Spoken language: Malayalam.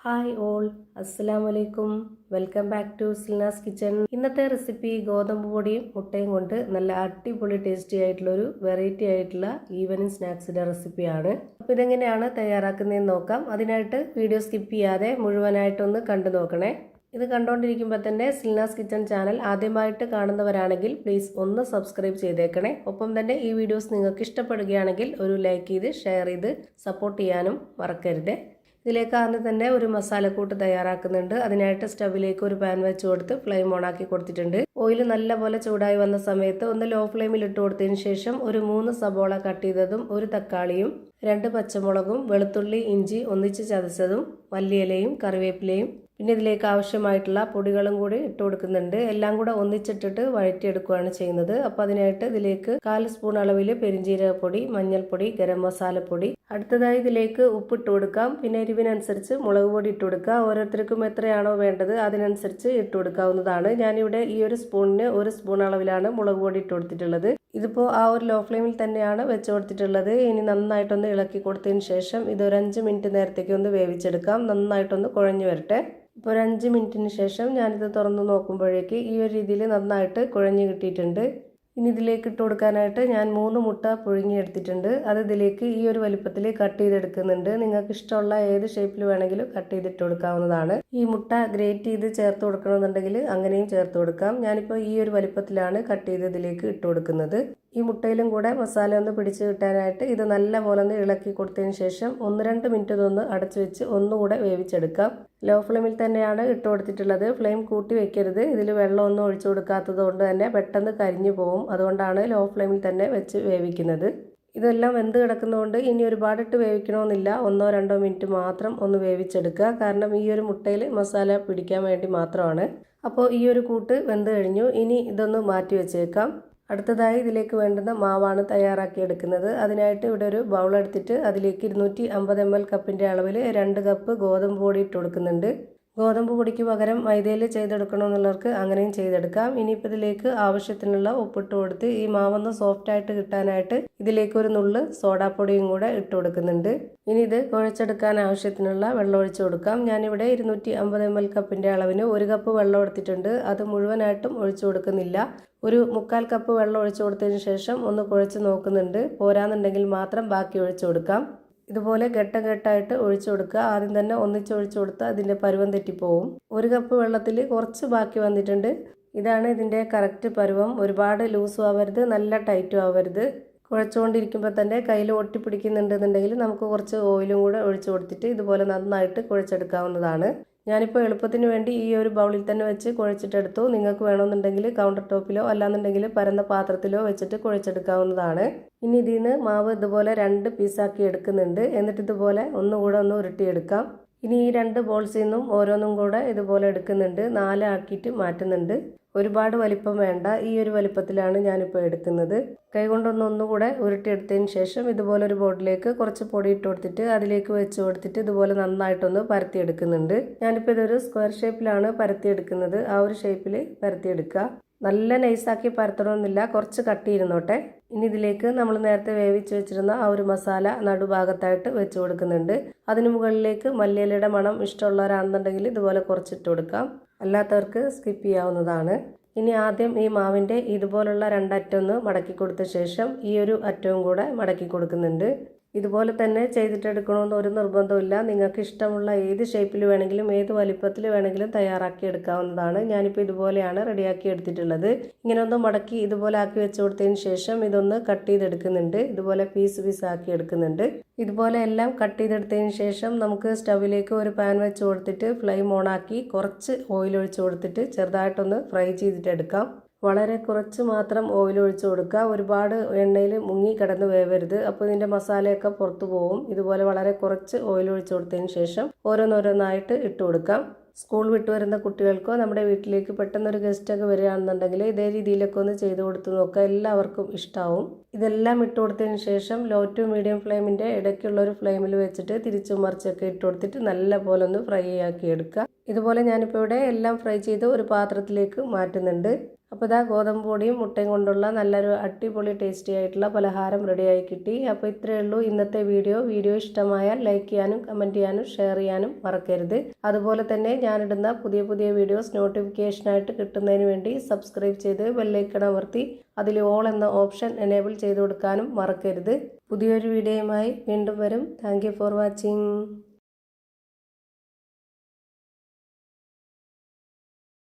ഹായ് ഓൾ, അസ്സലാമു അലൈക്കും. Welcome back to Silna's kitchen. ഇന്നത്തെ റെസിപ്പി ഗോതമ്പ് പൊടിയും മുട്ടയും കൊണ്ട് നല്ല അടിപൊളി ടേസ്റ്റി ആയിട്ടുള്ളൊരു വെറൈറ്റി ആയിട്ടുള്ള ഈവനിങ് സ്നാക്സിൻ്റെ റെസിപ്പിയാണ്. അപ്പോൾ ഇതെങ്ങനെയാണ് തയ്യാറാക്കുന്നതെന്ന് നോക്കാം. അതിനായിട്ട് വീഡിയോ സ്കിപ്പ് ചെയ്യാതെ മുഴുവനായിട്ടൊന്ന് കണ്ടു നോക്കണേ. ഇത് കണ്ടുകൊണ്ടിരിക്കുമ്പോൾ തന്നെ സിൽനാസ് കിച്ചൺ ചാനൽ ആദ്യമായിട്ട് കാണുന്നവരാണെങ്കിൽ പ്ലീസ് ഒന്ന് സബ്സ്ക്രൈബ് ചെയ്തേക്കണേ. ഒപ്പം തന്നെ ഈ വീഡിയോസ് നിങ്ങൾക്ക് ഇഷ്ടപ്പെടുകയാണെങ്കിൽ ഒരു ലൈക്ക് ചെയ്ത് ഷെയർ ചെയ്ത് സപ്പോർട്ട് ചെയ്യാനും മറക്കരുത്. ഇതിലേക്ക് ആദ്യം തന്നെ ഒരു മസാലക്കൂട്ട് തയ്യാറാക്കുന്നുണ്ട്. അതിനായിട്ട് സ്റ്റവിലേക്ക് ഒരു പാൻ വെച്ച് കൊടുത്ത് ഫ്ലെയിം ഓൺ ആക്കി കൊടുത്തിട്ടുണ്ട്. ഓയിൽ നല്ലപോലെ ചൂടായി വന്ന സമയത്ത് ഒന്ന് ലോ ഫ്ലെയിമിൽ ഇട്ട് കൊടുത്തതിന് ശേഷം ഒരു 3 സബോള കട്ട് ചെയ്തതും, ഒരു തക്കാളിയും, 2 പച്ചമുളകും, വെളുത്തുള്ളി ഇഞ്ചി ഒന്നിച്ച് ചതച്ചതും, മല്ലിയിലയും കറിവേപ്പിലയും, പിന്നെ ഇതിലേക്ക് ആവശ്യമായിട്ടുള്ള പൊടികളും കൂടി ഇട്ട് കൊടുക്കുന്നുണ്ട്. എല്ലാം കൂടെ ഒന്നിച്ചിട്ടിട്ട് വഴറ്റിയെടുക്കുകയാണ് ചെയ്യുന്നത്. അപ്പോൾ അതിനായിട്ട് ഇതിലേക്ക് 1/4 സ്പൂൺ അളവിൽ പെരിഞ്ജീരകപ്പൊടി, മഞ്ഞൾപ്പൊടി, ഗരം മസാലപ്പൊടി, അടുത്തതായി ഇതിലേക്ക് ഉപ്പിട്ട് കൊടുക്കാം. പിന്നെ എരിവിനനുസരിച്ച് മുളക് പൊടി ഇട്ട് കൊടുക്കുക. ഓരോരുത്തർക്കും എത്രയാണോ വേണ്ടത് അതിനനുസരിച്ച് ഇട്ട് കൊടുക്കാവുന്നതാണ്. ഞാനിവിടെ ഈ ഒരു സ്പൂണിന് 1 സ്പൂൺ അളവിലാണ് മുളക് പൊടി ഇട്ട് കൊടുത്തിട്ടുള്ളത്. ഇതിപ്പോൾ ആ ഒരു ലോ ഫ്ലെയിമിൽ തന്നെയാണ് വെച്ച് കൊടുത്തിട്ടുള്ളത്. ഇനി നന്നായിട്ടൊന്ന് ഇളക്കി കൊടുത്തതിന് ശേഷം ഇതൊരു 5 മിനിറ്റ് നേരത്തേക്ക് ഒന്ന് വേവിച്ചെടുക്കാം. നന്നായിട്ടൊന്ന് കുഴഞ്ഞു വരട്ടെ. ഇപ്പോൾ ഒരു 5 മിനിറ്റിന് ശേഷം ഞാനിത് തുറന്ന് നോക്കുമ്പോഴേക്ക് ഈ ഒരു രീതിയിൽ നന്നായിട്ട് കുഴഞ്ഞു കിട്ടിയിട്ടുണ്ട്. ഇനി ഇതിലേക്ക് ഇട്ട് കൊടുക്കാനായിട്ട് ഞാൻ 3 മുട്ട പുഴുങ്ങിയെടുത്തിട്ടുണ്ട്. അത് ഇതിലേക്ക് ഈ ഒരു വലിപ്പത്തിൽ കട്ട് ചെയ്തെടുക്കുന്നുണ്ട്. നിങ്ങൾക്ക് ഇഷ്ടമുള്ള ഏത് ഷേപ്പിൽ വേണമെങ്കിലും കട്ട് ചെയ്തിട്ട് കൊടുക്കാവുന്നതാണ്. ഈ മുട്ട ഗ്രേറ്റ് ചെയ്ത് ചേർത്ത് കൊടുക്കണമെന്നുണ്ടെങ്കിൽ അങ്ങനെയും ചേർത്ത് കൊടുക്കാം. ഞാനിപ്പോൾ ഈ ഒരു വലിപ്പത്തിലാണ് കട്ട് ചെയ്ത് ഇതിലേക്ക് ഇട്ട് കൊടുക്കുന്നത്. ഈ മുട്ടയിലും കൂടെ മസാല ഒന്ന് പിടിച്ച് കിട്ടാനായിട്ട് ഇത് നല്ല പോലെ ഒന്ന് ഇളക്കി കൊടുത്തതിന് ശേഷം 1-2 മിനിറ്റ് ഇതൊന്ന് അടച്ചു വെച്ച് ഒന്നുകൂടെ വേവിച്ചെടുക്കാം. ലോ ഫ്ലെയിമിൽ തന്നെയാണ് ഇട്ട് കൊടുത്തിട്ടുള്ളത്. ഫ്ലെയിം കൂട്ടി വെക്കരുത്. ഇതിൽ വെള്ളമൊന്നും ഒഴിച്ചു കൊടുക്കാത്തത് കൊണ്ട് തന്നെ പെട്ടെന്ന് കരിഞ്ഞു പോകും. അതുകൊണ്ടാണ് ലോ ഫ്ലെയിമിൽ തന്നെ വെച്ച് വേവിക്കുന്നത്. ഇതെല്ലാം വെന്ത് കിടക്കുന്നതുകൊണ്ട് ഇനി ഒരുപാടിട്ട് വേവിക്കണമെന്നില്ല. 1-2 മിനിറ്റ് മാത്രം ഒന്ന് വേവിച്ചെടുക്കുക. കാരണം ഈ ഒരു മുട്ടയിൽ മസാല പിടിക്കാൻ വേണ്ടി മാത്രമാണ്. അപ്പോൾ ഈ ഒരു കൂട്ട് വെന്ത് കഴിഞ്ഞു. ഇനി ഇതൊന്ന് മാറ്റി വെച്ചേക്കാം. അടുത്തതായി ഇതിലേക്ക് വേണ്ടുന്ന മാവാണ് തയ്യാറാക്കി എടുക്കുന്നത്. അതിനായിട്ട് ഇവിടെ ഒരു ബൗൾ എടുത്തിട്ട് അതിലേക്ക് 250 ml കപ്പിൻ്റെ അളവിൽ 2 കപ്പ് ഗോതമ്പ് പൊടി ഇട്ട് കൊടുക്കുന്നുണ്ട്. ഗോതമ്പ് പൊടിക്ക് പകരം മൈദയിൽ ചെയ്തെടുക്കണമെന്നുള്ളവർക്ക് അങ്ങനെയും ചെയ്തെടുക്കാം. ഇനിയിപ്പോൾ ഇതിലേക്ക് ആവശ്യത്തിനുള്ള ഉപ്പിട്ട് കൊടുത്ത് ഈ മാവൊന്ന് സോഫ്റ്റായിട്ട് കിട്ടാനായിട്ട് ഇതിലേക്ക് ഒരു നുള്ള് സോഡാപ്പൊടിയും കൂടെ ഇട്ട് കൊടുക്കുന്നുണ്ട്. ഇനി ഇത് കുഴച്ചെടുക്കാൻ ആവശ്യത്തിനുള്ള വെള്ളം ഒഴിച്ചു കൊടുക്കാം. ഞാനിവിടെ 250 ml കപ്പിൻ്റെ അളവിന് 1 കപ്പ് വെള്ളം എടുത്തിട്ടുണ്ട്. അത് മുഴുവനായിട്ടും ഒഴിച്ചു കൊടുക്കുന്നില്ല. ഒരു 1/4 കപ്പ് വെള്ളം ഒഴിച്ചു കൊടുത്തതിന് ശേഷം ഒന്ന് കുഴച്ച് നോക്കുന്നുണ്ട്. പോരാന്നുണ്ടെങ്കിൽ മാത്രം ബാക്കി ഒഴിച്ചു കൊടുക്കാം. ഇതുപോലെ ഘട്ടമായിട്ട് ഒഴിച്ചു കൊടുക്കുക. ആദ്യം തന്നെ ഒന്നിച്ച് ഒഴിച്ചു കൊടുത്താൽ അതിൻ്റെ പരുവം തെറ്റിപ്പോവും. 1 കപ്പ് വെള്ളത്തിൽ കുറച്ച് ബാക്കി വന്നിട്ടുണ്ട്. ഇതാണ് ഇതിൻ്റെ കറക്റ്റ് പരുവം. ഒരുപാട് ലൂസും ആവരുത്, നല്ല ടൈറ്റും ആവരുത്. കുഴച്ചുകൊണ്ടിരിക്കുമ്പോൾ തന്നെ കയ്യിൽ ഒട്ടിപ്പിടിക്കുന്നുണ്ടെന്നുണ്ടെങ്കിൽ നമുക്ക് കുറച്ച് ഓയിലും കൂടെ ഒഴിച്ചു കൊടുത്തിട്ട് ഇതുപോലെ നന്നായിട്ട് കുഴച്ചെടുക്കാവുന്നതാണ്. ഞാനിപ്പോൾ എളുപ്പത്തിന് വേണ്ടി ഈ ഒരു ബൗളിൽ തന്നെ വെച്ച് കുഴച്ചിട്ടെടുത്തു. നിങ്ങൾക്ക് വേണമെന്നുണ്ടെങ്കിൽ കൗണ്ടർ ടോപ്പിലോ അല്ലാന്നുണ്ടെങ്കിൽ പരന്ന പാത്രത്തിലോ വെച്ചിട്ട് കുഴച്ചെടുക്കാവുന്നതാണ്. ഇനി ഇതിൽ നിന്ന് മാവ് ഇതുപോലെ 2 പീസാക്കി എടുക്കുന്നുണ്ട്. എന്നിട്ട് ഇതുപോലെ ഒന്നുകൂടെ ഒന്ന് ഉരുട്ടിയെടുക്കാം. ഇനി ഈ 2 ബോൾസിൽ നിന്നും ഓരോന്നും കൂടെ ഇതുപോലെ എടുക്കുന്നുണ്ട്. 4 ആക്കിയിട്ട് മാറ്റുന്നുണ്ട്. ഒരുപാട് വലിപ്പം വേണ്ട. ഈ ഒരു വലിപ്പത്തിലാണ് ഞാനിപ്പോൾ എടുക്കുന്നത്. കൈകൊണ്ടൊന്നുകൂടെ ഉരുട്ടിയെടുത്തതിന് ശേഷം ഇതുപോലെ ഒരു ബോർഡിലേക്ക് കുറച്ച് പൊടി ഇട്ട് കൊടുത്തിട്ട് അതിലേക്ക് വെച്ച് കൊടുത്തിട്ട് ഇതുപോലെ നന്നായിട്ടൊന്ന് പരത്തിയെടുക്കുന്നുണ്ട്. ഞാനിപ്പോൾ ഇതൊരു സ്ക്വയർ ഷേപ്പിലാണ് പരത്തിയെടുക്കുന്നത്. ആ ഒരു ഷേപ്പിൽ പരത്തിയെടുക്കുക. നല്ല നൈസാക്കി പരത്തണമെന്നില്ല, കുറച്ച് കട്ടിയിരുന്നോട്ടെ. ഇനി ഇതിലേക്ക് നമ്മൾ നേരത്തെ വേവിച്ച് വെച്ചിരുന്ന ആ ഒരു മസാല നടുഭാഗത്തായിട്ട് വെച്ച് കൊടുക്കുന്നുണ്ട്. അതിന് മുകളിലേക്ക് മല്ലിയിലയുടെ മണം ഇഷ്ടമുള്ളവരാണെന്നുണ്ടെങ്കിൽ ഇതുപോലെ കുറച്ചിട്ട് കൊടുക്കാം. അല്ലാത്തവർക്ക് സ്കിപ്പ് ചെയ്യാവുന്നതാണ്. ഇനി ആദ്യം ഈ മാവിൻ്റെ ഇതുപോലുള്ള 2 അറ്റം ഒന്ന് മടക്കി കൊടുത്ത ശേഷം ഈ ഒരു അറ്റവും കൂടെ മടക്കി കൊടുക്കുന്നുണ്ട്. ഇതുപോലെ തന്നെ ചെയ്തിട്ടെടുക്കണമെന്ന് ഒരു നിർബന്ധമില്ല. നിങ്ങൾക്ക് ഇഷ്ടമുള്ള ഏത് ഷേപ്പിൽ വേണമെങ്കിലും ഏത് വലിപ്പത്തിൽ വേണമെങ്കിലും തയ്യാറാക്കി എടുക്കാവുന്നതാണ്. ഞാനിപ്പോൾ ഇതുപോലെയാണ് റെഡിയാക്കി എടുത്തിട്ടുള്ളത്. ഇങ്ങനെ ഒന്ന് മടക്കി ഇതുപോലെ ആക്കി വെച്ച് കൊടുത്തതിന് ശേഷം ഇതൊന്ന് കട്ട് ചെയ്തെടുക്കുന്നുണ്ട്. ഇതുപോലെ പീസ് ആക്കി എടുക്കുന്നുണ്ട്. ഇതുപോലെ എല്ലാം കട്ട് ചെയ്തെടുത്തതിന് ശേഷം നമുക്ക് സ്റ്റവിലേക്ക് ഒരു പാൻ വെച്ച് കൊടുത്തിട്ട് ഫ്ലെയിം ഓണാക്കി കുറച്ച് ഓയിൽ ഒഴിച്ച് കൊടുത്തിട്ട് ചെറുതായിട്ടൊന്ന് ഫ്രൈ ചെയ്തിട്ടെടുക്കാം. വളരെ കുറച്ച് മാത്രം ഓയിൽ ഒഴിച്ചു കൊടുക്കുക. ഒരുപാട് എണ്ണയിൽ മുങ്ങി കിടന്ന് വേവരുത്. അപ്പോൾ ഇതിൻ്റെ മസാലയൊക്കെ പുറത്തു പോകും. ഇതുപോലെ വളരെ കുറച്ച് ഓയിൽ ഒഴിച്ചു കൊടുത്തതിന് ശേഷം ഓരോന്നോരോന്നായിട്ട് ഇട്ട് കൊടുക്കാം. സ്കൂൾ വിട്ട് വരുന്ന കുട്ടികൾക്കോ നമ്മുടെ വീട്ടിലേക്ക് പെട്ടെന്നൊരു ഗസ്റ്റൊക്കെ വരികയാണെന്നുണ്ടെങ്കിൽ ഇതേ രീതിയിലൊക്കെ ഒന്ന് ചെയ്ത് കൊടുത്ത് നോക്കുക, എല്ലാവർക്കും ഇഷ്ടമാവും. ഇതെല്ലാം ഇട്ട് കൊടുത്തതിന് ശേഷം ലോ ടു മീഡിയം ഫ്ലെയിമിൻ്റെ ഇടയ്ക്കുള്ള ഒരു ഫ്ലെയിമിൽ വെച്ചിട്ട് തിരിച്ചും മറിച്ചൊക്കെ ഇട്ട് കൊടുത്തിട്ട് നല്ല പോലെ ഒന്ന് ഫ്രൈ ആക്കി എടുക്കുക. ഇതുപോലെ ഞാനിപ്പോൾ ഇവിടെ എല്ലാം ഫ്രൈ ചെയ്ത് ഒരു പാത്രത്തിലേക്ക് മാറ്റുന്നുണ്ട്. അപ്പോൾ ഇതാ ഗോതമ്പ് പൊടിയും മുട്ടയും കൊണ്ടുള്ള നല്ലൊരു അടിപൊളി ടേസ്റ്റി ആയിട്ടുള്ള പലഹാരം റെഡിയായി കിട്ടി. അപ്പോൾ ഇത്രയേ ഉള്ളൂ ഇന്നത്തെ വീഡിയോ ഇഷ്ടമായാൽ ലൈക്ക് ചെയ്യാനും കമൻറ്റ് ചെയ്യാനും ഷെയർ ചെയ്യാനും മറക്കരുത്. അതുപോലെ തന്നെ ഞാനിടുന്ന പുതിയ വീഡിയോസ് നോട്ടിഫിക്കേഷനായിട്ട് കിട്ടുന്നതിന് വേണ്ടി സബ്സ്ക്രൈബ് ചെയ്ത് ബെല്ലൈക്കൺ അമർത്തി അതിൽ ഓൾ എന്ന ഓപ്ഷൻ എനേബിൾ ചെയ്ത് കൊടുക്കാനും മറക്കരുത്. പുതിയൊരു വീഡിയോയുമായി വീണ്ടും വരും. Thank you for watching.